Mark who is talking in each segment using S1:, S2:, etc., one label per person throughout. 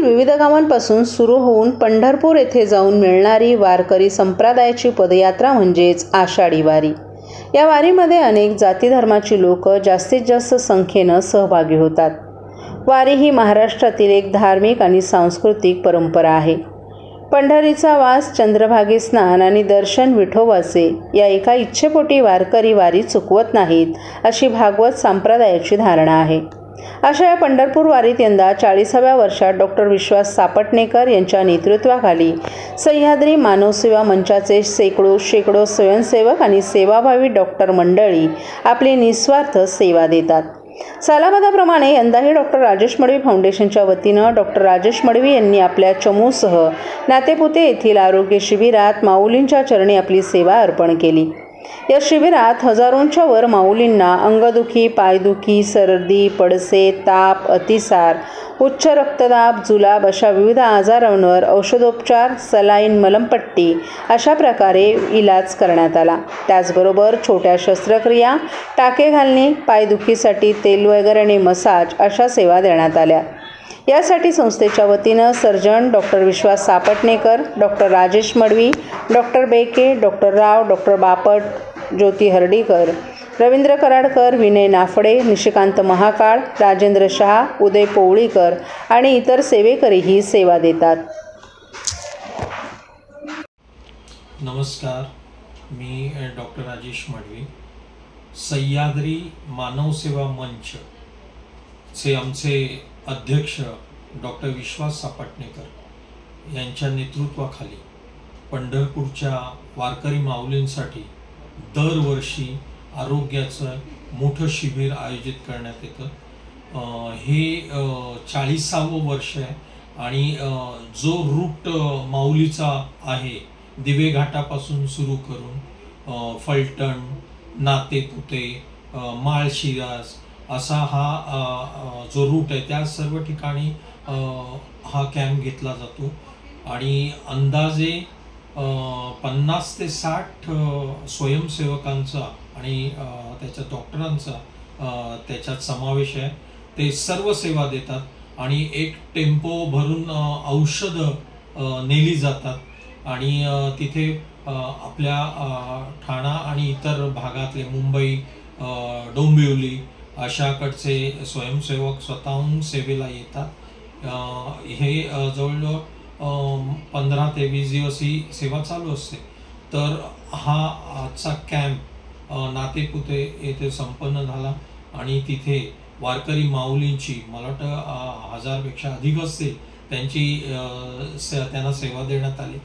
S1: राज्यातील विविध गावांपासून सुरू होऊन पंढरपूर येथे जाऊन मिळणारी वारकरी संप्रदायाची पदयात्रा म्हणजेच आषाढी वारी। या वारीमध्ये अनेक जाती धर्माची लोक जास्तीत जास्त संख्येने सहभागी होतात। वारी ही महाराष्ट्रातील एक धार्मिक आणि सांस्कृतिक परंपरा आहे। पंढरीचा वास, चंद्रभागे स्नान आणि दर्शन विठोबाचे या एका इच्छेपोटी वारकरी वारी चुकवत नाहीत, अशी भागवत संप्रदायाची धारणा आहे। अशा या पंढरपूर वारीत यंदा 40व्या वर्षात डॉक्टर विश्वास सापटणेकर यांच्या नेतृत्वाखाली सह्याद्री मानवसेवा मंचाचे शेकडो स्वयंसेवक आणि सेवाभावी डॉक्टर मंडळी आपली निस्वार्थ सेवा देतात। सालाबादाप्रमाणे यंदाही डॉक्टर राजेश मडवी फाउंडेशनच्या वतीनं डॉक्टर राजेश मडवी यांनी आपल्या चमूसह नातेपुते येथील आरोग्य शिबिरात माऊलींच्या चरणी आपली सेवा अर्पण केली। या शिबिरात हजारोंच्या वर माऊलींना अंगदुखी, पायदुखी, सर्दी, पडसे, ताप, अतिसार, उच्च रक्तदाब, जुलाब अशा विविध आजारांवर औषधोपचार, सलाईन, मलमपट्टी अशा प्रकारे इलाज करण्यात आला। त्याचबरोबर छोट्या शस्त्रक्रिया, टाके घालणे, पायदुखीसाठी तेल वगैरे आणि मसाज अशा सेवा देण्यात आल्या। यासाठी संस्थेच्या वतीनं surgeon doctor Vishwas Sapatnekar, doctor Rajesh Madavi, doctor Beke, doctor Rao, doctor Bapat, Jyoti Hardikar, Ravindra Karadkar, Vinay Naphade, Nishikant Mahakal, Rajendra Shah, Uday Povalikar आणि इतर सेवेकरीही सेवा देतात।
S2: नमस्कार, मी डॉक्टर राजेश मडवी, सह्याद्री मानवसेवा मंच चे आमचे अध्यक्ष डॉक्टर विश्वास सापटणेकर यांच्या नेतृत्वाखाली पंढरपूरच्या वारकरी माऊलींसाठी दरवर्षी आरोग्याचं मोठं शिबिर आयोजित करण्यात येतं। हे 40वं वर्ष आहे आणि जो रूट माऊलीचा आहे, दिवे घाटापासून सुरू करून फलटण, नातेपुते, माळशिरस असा हा जो रूट आहे त्या सर्व ठिकाणी हा कॅम्प घेतला जातो आणि अंदाजे 50 ते 60 स्वयंसेवकांचा आणि त्याच्या डॉक्टरांचा त्याच्यात समावेश आहे। ते सर्व सेवा देतात आणि एक टेम्पो भरून औषधं नेली जातात आणि तिथे आपल्या ठाणा आणि इतर भागातले मुंबई, डोंबिवली अशाकडचे स्वयंसेवक स्वतःहून सेवेला येतात। हे जवळजवळ 15 ते 20 दिवस ही सेवा चालू असते। तर हा आजचा कॅम्प नातेपुते येथे संपन्न झाला आणि तिथे वारकरी माऊलींची, मला वाटतं 1000पेक्षा अधिक असतील, त्यांना सेवा देण्यात आली।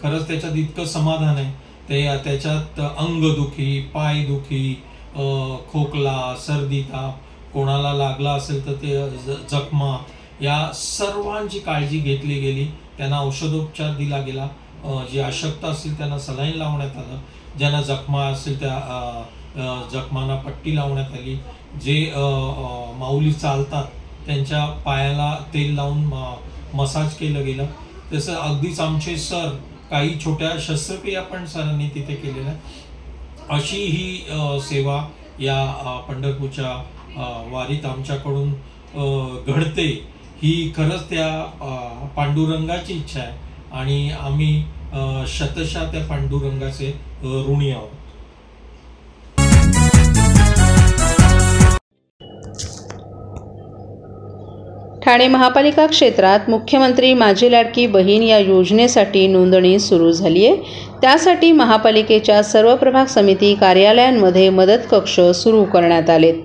S2: खरंच त्याच्यात इतकं समाधान आहे। त्याच्यात अंगदुखी, पायदुखी, खोकला, सर्दी, ताप, कोणाला लागला असेल तर ते जखमा, या सर्वांची काळजी घेतली गेली। त्यांना औषधोपचार दिला गेला। जे अशक्त असतील त्यांना सलाईन लावण्यात आलं, ज्यांना जखमा असतील त्या जखमांना पट्टी लावण्यात आली। जे माऊली चालतात त्यांच्या पायाला तेल लावून मसाज केलं गेलं। तसं अगदीच आमचे सर काही छोट्या शस्त्रक्रिया पण सरांनी तिथे केलेल्या। अशी ही सेवा या पंढरपूरच्या वारीत आमच्याकडून घडते। ही खरंच त्या पांडुरंगाची इच्छा आहे आणि आम्ही शतशः त्या पांडुरंगाचे ऋणी आहोत।
S1: ठाणे महापालिका क्षेत्रात मुख्यमंत्री माझी लाडकी बहीण या योजनेसाठी नोंदणी सुरू झाली आहे। त्यासाठी महापालिकेच्या सर्व प्रभाग समिती कार्यालयांमध्ये मदत कक्ष सुरू करण्यात आलेत।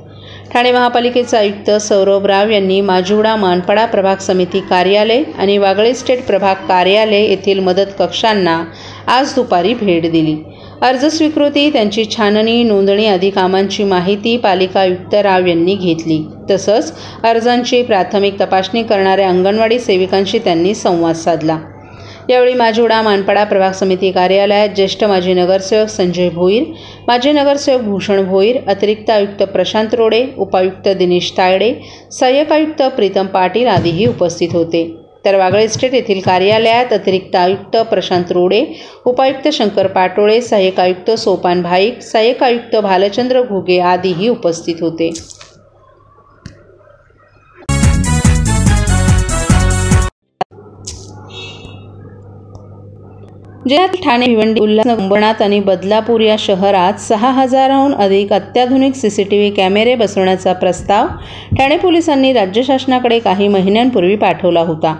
S1: ठाणे महापालिकेचे आयुक्त सौरभ राव यांनी माजिवडा मानपाडा प्रभाग समिती कार्यालय आणि वागळे स्टेट प्रभाग कार्यालय येथील मदत कक्षांना आज दुपारी भेट दिली। अर्ज स्वीकृती, त्यांची छाननी, नोंदणी आदी कामांची माहिती पालिका आयुक्त राव यांनी घेतली। तसंच अर्जांची प्राथमिक तपासणी करणाऱ्या अंगणवाडी सेविकांशी त्यांनी संवाद साधला। यावेळी माजिवडा मानपाडा प्रभाग समिती कार्यालयात ज्येष्ठ माजी नगरसेवक संजय भोईर, माजी नगरसेवक भूषण भोईर, अतिरिक्त आयुक्त प्रशांत रोडे, उपायुक्त दिनेश तायडे, सहाय्यक आयुक्त प्रीतम पाटील आदीही उपस्थित होते। तर वागळे स्टेट येथील कार्यालयात अतिरिक्त आयुक्त प्रशांत रोडे, उपायुक्त शंकर पाटोळे, सहाय्यक आयुक्त सोपान भाईक, सहाय्यक आयुक्त भालचंद्र घुगे आदीही उपस्थित होते। जिल्ह्यात ठाणे, भिवंडी, उल्हासनगर, अंबरनाथ आणि बदलापूर या शहरात 6,000हून अधिक अत्याधुनिक CCTV कॅमेरे बसवण्याचा प्रस्ताव ठाणे पोलिसांनी राज्य शासनाकडे काही महिन्यांपूर्वी पाठवला होता.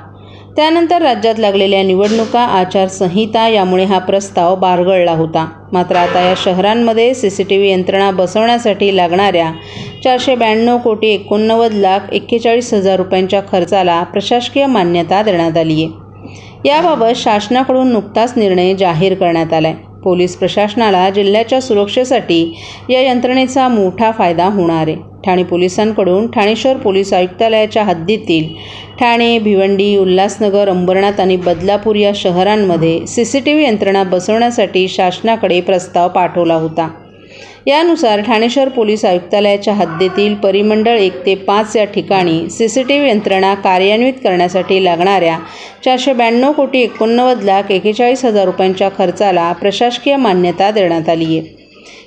S1: त्यानंतर राज्यात लागलेल्या निवडणुका, आचारसंहिता यामुळे हा प्रस्ताव बारगळला होता. मात्र आता या शहरांमध्ये CCTV यंत्रणा बसवण्यासाठी लागणाऱ्या 492,89,41,000 रुपयांच्या खर्चाला प्रशासकीय मान्यता देण्यात आली आहे. याबाबत शासनाकडून नुकताच निर्णय जाहीर करण्यात आला आहे. पोलीस प्रशासनाला जिल्ह्याच्या सुरक्षेसाठी या यंत्रणेचा मोठा फायदा होणार आहे. ठाणे पोलिसांकडून ठाणे शहर पोलीस आयुक्तालयाच्या हद्दीतील ठाणे, भिवंडी, उल्हासनगर, अंबरनाथ आणि बदलापूर या शहरांमध्ये CCTV यंत्रणा बसवण्यासाठी शासनाकडे प्रस्ताव पाठवला होता. यानुसार ठाणे शहर पोलीस आयुक्तालयाच्या हद्दीतील परिमंडळ 1 ते 5 या ठिकाणी CCTV यंत्रणा कार्यान्वित करण्यासाठी लागणाऱ्या 492,89,41,000 रुपयांच्या खर्चाला प्रशासकीय मान्यता देण्यात आली आहे.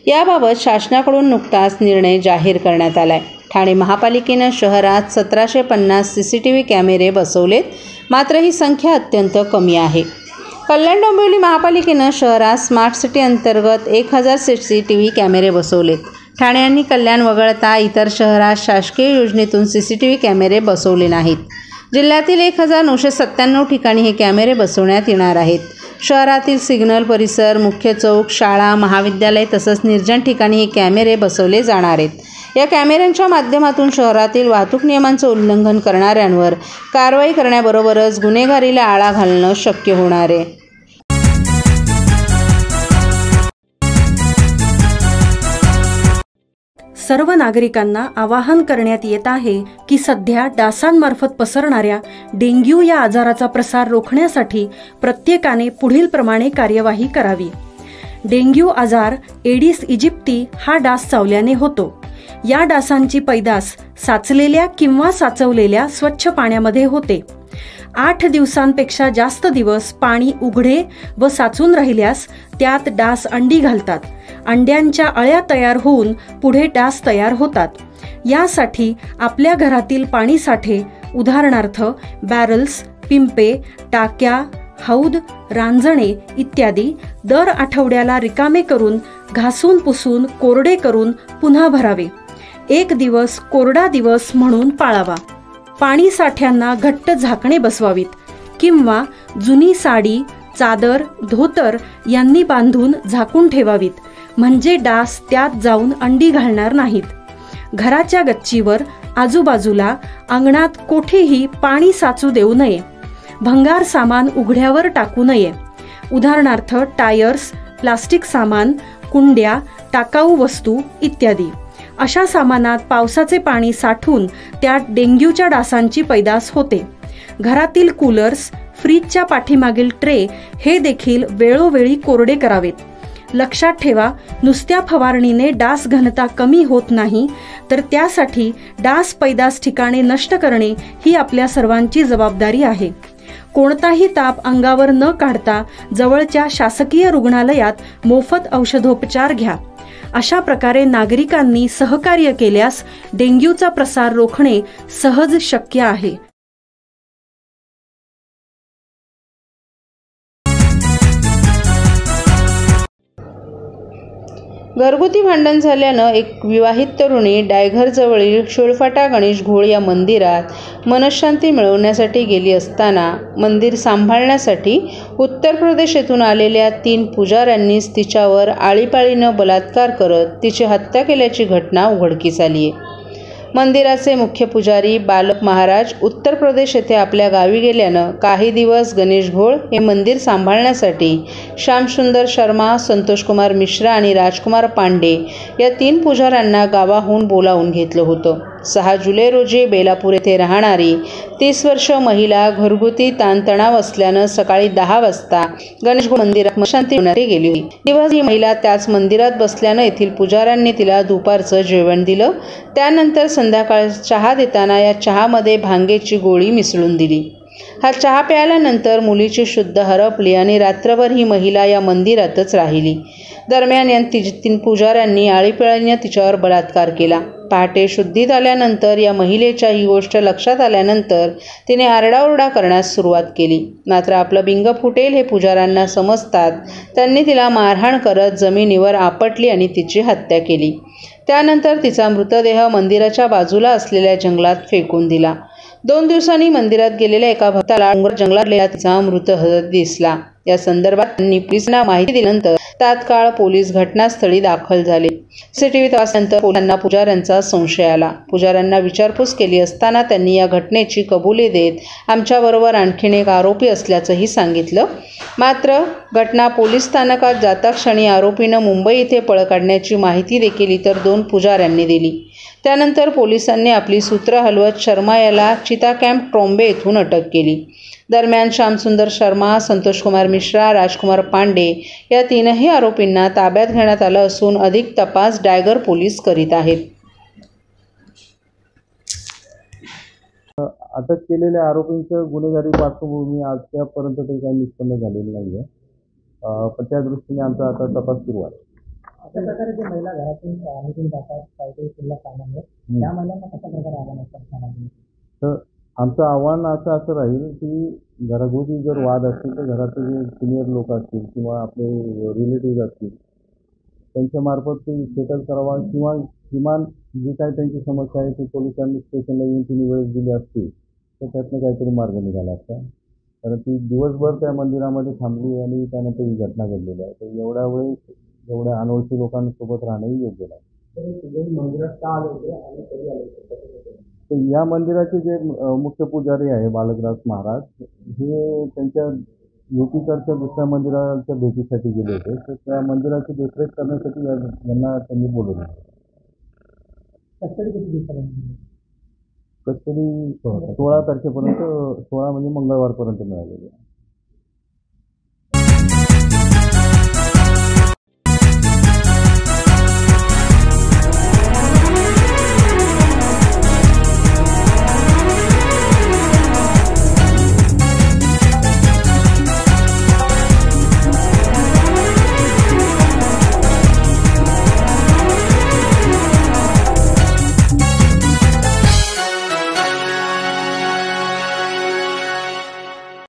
S1: याबाबत शासनाकडून नुकताच निर्णय जाहीर करण्यात आला आहे. ठाणे महापालिकेनं शहरात 1,750 CCTV कॅमेरे बसवलेत, मात्र ही संख्या अत्यंत कमी आहे. कल्याण डोंबिवली महापालिकेनं शहरात स्मार्ट सिटी अंतर्गत 1,000 CCTV कॅमेरे बसवलेत. ठाणे आणि कल्याण वगळता इतर शहरात शासकीय योजनेतून CCTV कॅमेरे बसवले नाहीत. जिल्ह्यातील 1,997 ठिकाणी हे कॅमेरे बसवण्यात येणार आहेत. शहरातील सिग्नल परिसर, मुख्य चौक, शाळा, महाविद्यालय तसंच निर्जन ठिकाणी हे कॅमेरे बसवले जाणार आहेत. या कॅमेऱ्यांच्या माध्यमातून शहरातील वाहतूक नियमांचं उल्लंघन करणाऱ्यांवर कारवाई करण्याबरोबरच गुन्हेगारीला आळा घालणं शक्य होणार आहे.
S3: सर्व नागरिकांना आवाहन करण्यात येत आहे की सध्या डासांमार्फत पसरणाऱ्या डेंग्यू या आजाराचा प्रसार रोखण्यासाठी प्रत्येकाने पुढील प्रमाणे कार्यवाही करावी. डेंग्यू आजार एडिस इजिप्ती हा डास चावल्याने होतो. या डासांची पैदास साचलेल्या किंवा साचवलेल्या स्वच्छ पाण्यामध्ये होते. 8 दिवसांपेक्षा जास्त दिवस पाणी उघडे व साचून राहिल्यास त्यात डास अंडी घालतात. अंड्यांच्या अळ्या तयार होऊन पुढे डास तयार होतात. यासाठी आपल्या घरातील पाणी साठे उदाहरणार्थ बॅरल्स, पिंपे, टाक्या, हौद, रांजणे इत्यादी दर आठवड्याला रिकामे करून घासून पुसून कोरडे करून पुन्हा भरावे. 1 दिवस कोरडा दिवस म्हणून पाळावा. पाणी साठ्यांना घट्ट झाकणे बसवावीत किंवा जुनी साडी, चादर, धोतर यांनी बांधून झाकून ठेवावीत, म्हणजे डास त्यात जाऊन अंडी घालणार नाहीत. घराच्या गच्चीवर, आजूबाजूला, अंगणात कोठेही पाणी साचू देऊ नये. भंगार सामान उघड्यावर टाकू नये. उदाहरणार्थ टायर्स, प्लास्टिक सामान, कुंड्या, टाकाऊ वस्तू इत्यादी. अशा सामानात पावसाचे पाणी साठून त्यात डेंग्यूच्या डासांची पैदास होते. घरातील कूलर्स, फ्रीजच्या पाठीमागील ट्रे हे देखील वेळोवेळी कोरडे करावेत. लक्षात ठेवा, नुसत्या फवारणीने डास घनता कमी होत नाही, तर त्यासाठी डास पैदास ठिकाणे नष्ट करणे ही आपल्या सर्वांची जबाबदारी आहे. कोणताही ताप अंगावर न काढता जवळच्या शासकीय रुग्णालयात मोफत औषधोपचार घ्या. अशा प्रकारे नागरिकांनी सहकार्य केल्यास डेंग्यूचा प्रसार रोखणे सहज शक्य आहे.
S1: घरगुती भांडण झाल्यानं एक विवाहित तरुणी डायघरजवळील शिळफाटा गणेश घोळ या मंदिरात मनःशांती मिळवण्यासाठी गेली असताना मंदिर सांभाळण्यासाठी उत्तर प्रदेश येथून आलेल्या 3 पुजाऱ्यांनीच तिच्यावर आळीपाळीनं बलात्कार करत तिची हत्या केल्याची घटना उघडकीस आली आहे. मंदिराचे मुख्य पुजारी बालक महाराज उत्तर प्रदेश येथे आपल्या गावी गेल्यानं काही दिवस गणेश घोळ हे मंदिर सांभाळण्यासाठी श्यामसुंदर शर्मा, संतोषकुमार मिश्रा आणि राजकुमार पांडे या 3 पुजाऱ्यांना गावाहून बोलावून घेतलं होतं. 6 जुलै रोजी बेलापूर येथे राहणारी 30 वर्ष महिला घरगुती ताणतणाव असल्यानं सकाळी 10 वाजता गणेश घोळ मंदिरात मनःशांती मिळवण्यासाठी गेली होती. दिवस ही महिला त्याच मंदिरात बसल्यानं येथील पुजाऱ्यांनी तिला दुपारचं जेवण दिलं. त्यानंतर संध्याकाळ चहा देताना या चहामध्ये भांगेची गोळी मिसळून दिली. हा चहा प्यायल्यानंतर मुलीची शुद्ध हरपली आणि रात्रभर ही महिला या मंदिरातच राहिली. दरम्यान या 3 पुजाऱ्यांनी आळीपाळीनं तिच्यावर बलात्कार केला. पहाटे शुद्धीत आल्यानंतर या महिलेच्या ही गोष्ट लक्षात आल्यानंतर तिने आरडाओरडा करण्यास सुरुवात केली. मात्र आपलं बिंग फुटेल हे पुजाऱ्यांना समजतात त्यांनी तिला मारहाण करत जमिनीवर आपटली आणि तिची हत्या केली. त्यानंतर तिचा मृतदेह मंदिराच्या बाजूला असलेल्या जंगलात फेकून दिला. 2 दिवसांनी मंदिरात गेलेल्या एका भक्ताला डोंगर जंगलात तिचा मृतदेह दिसला. या संदर्भात त्यांनी पोलिसांना माहिती दिल्यानंतर तात्काळ पोलीस घटनास्थळी दाखल झाले. सीसीटीव्ही तपासल्यानंतर पोलिसांना पुजाऱ्यांचा संशय आला. पुजाऱ्यांना विचारपूस केली असताना त्यांनी या घटनेची कबुली देत आमच्याबरोबर आणखीन एक आरोपी असल्याचंही सांगितलं. मात्र घटना पोलीस स्थानकात जाता क्षणी आरोपीनं मुंबई इथे पळ काढण्याची माहिती देखील इतर 2 पुजाऱ्यांनी दिली. त्यानंतर पोलिसांनी आपली सूत्र हलवत शर्मा याला चिता कॅम्प ट्रॉम्बे येथून अटक केली. दरम्यान श्यामसुंदर शर्मा, संतोषकुमार मिश्रा, राजकुमार पांडे या 3ही आरोपींना ताब्यात घेण्यात आलं असून अधिक तपास डायगर पोलीस करीत आहेत.
S4: अटक केलेल्या आरोपींचं गुन्हेगारी पार्श्वभूमी आजपर्यंत तरी काही निष्पन्न झालेली नाही आहे. पण त्या दृष्टीने आमचा आता तपास सुरू आहे.
S5: अशा प्रकारे जे महिला घरातून निघून जातात काही शिल्लक कामांवर त्या महिलांना कशा प्रकारे आव्हान असतात?
S4: तर आमचं आव्हान असं राहील की घरगुती जर वाद असतील तर घरातले जे सिनियर लोक असतील किंवा आपले रिलेटिव्ह असतील त्यांच्यामार्फत ते सेटल करावा किंवा किमान जे काही त्यांची समस्या आहे ती पोलिसांनी स्टेशनला येऊन तिने वेळेस दिली असती तर त्यातनं काहीतरी मार्ग निघाला असता. कारण ती दिवसभर त्या मंदिरामध्ये थांबली आणि त्यानंतर ही घटना घडलेली आहे. तर एवढ्या वेळेस एवढ्या अनोळखी लोकांसोबत राहणंही योग्य नाही. तर या मंदिराचे जे मुख्य पुजारी आहे बालकदास महाराज हे त्यांच्या युपीकडच्या दुसऱ्या मंदिराच्या भेटीसाठी गेले होते. तर त्या मंदिराची देखरेख करण्यासाठी यांना त्यांनी बोलवलं.
S5: कस्टडी किती दिवसापर्यंत?
S4: कस्टडी 16 तारखेपर्यंत, 16 म्हणजे मंगळवारपर्यंत मिळालेली आहे.